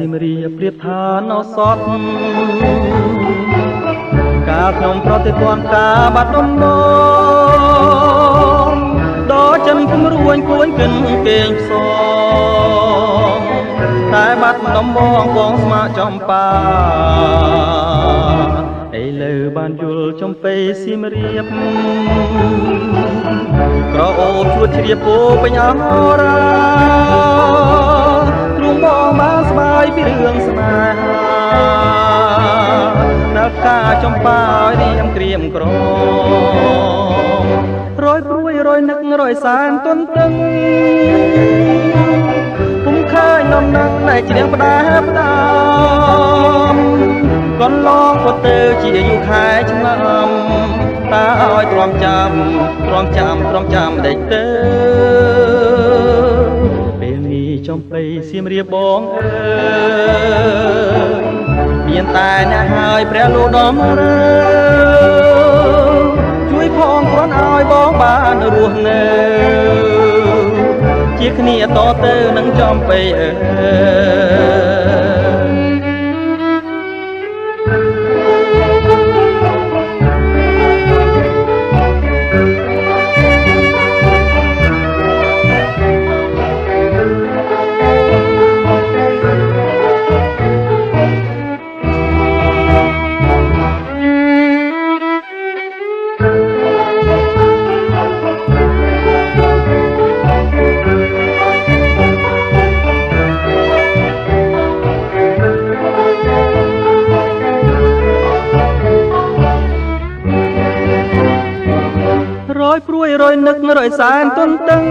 ស៊ីមរៀបប្រៀបថាណោសតការខ្ញុំប្រតិទណ្ឌការបាត់ដំបងដល់ចិនគំរួញគួញគិនគេងផ្សងតែបាត់ដំបងបងស្មាចំបាឥឡូវបានយល់ចំពេស៊ីមរៀបក្រអូបជួតជ្រាបពោពេញអរាទ្រូងបងបានស្បាយពីរឿងស្នេហាដល់ការចំបារៀមក្រៀមក្ររយព្រួយរយនឹករយសានទន់ទឹងពុំឃើញនំនឹងតែជ្រៀងផ្ដាផ្ដាំកន្លងក៏ទៅជាយូរខែឆ្នាំតើឲ្យទ្រាំចាំដេចទៅពេលនេះចំបៃសៀមរាបបងអើយមានតែអ្នកហើយព្រះលោកដំរើជួយផងគ្រាន់ឲ្យបងបានរស់នៅជាគ្នាតទៅនឹងចំបៃអើរយព្រួយរយនឹករយសានទន់ទឹង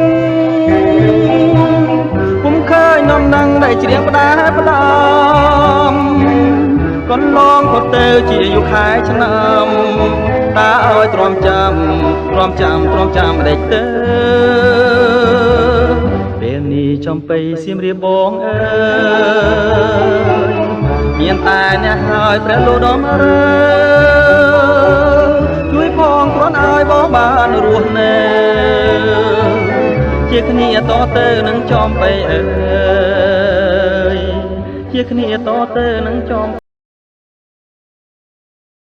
ពុំឃើញនំនឹងដែលជ្រៀងផ្ដាផ្ដាំកន្លងក៏ទៅជាយូរខែឆ្នាំតើឲ្យទ្រាំចាំដេចទៅពេលនេះចំបៃសៀមរាបបងអើយមានតែអ្នកហើយព្រះលោកដំរើជួយផងគ្រាន់ឲ្យបងបានរស់នៅជាគ្នាតទៅនឹងចំបៃអើយជាគ្នាតទៅនឹងចំ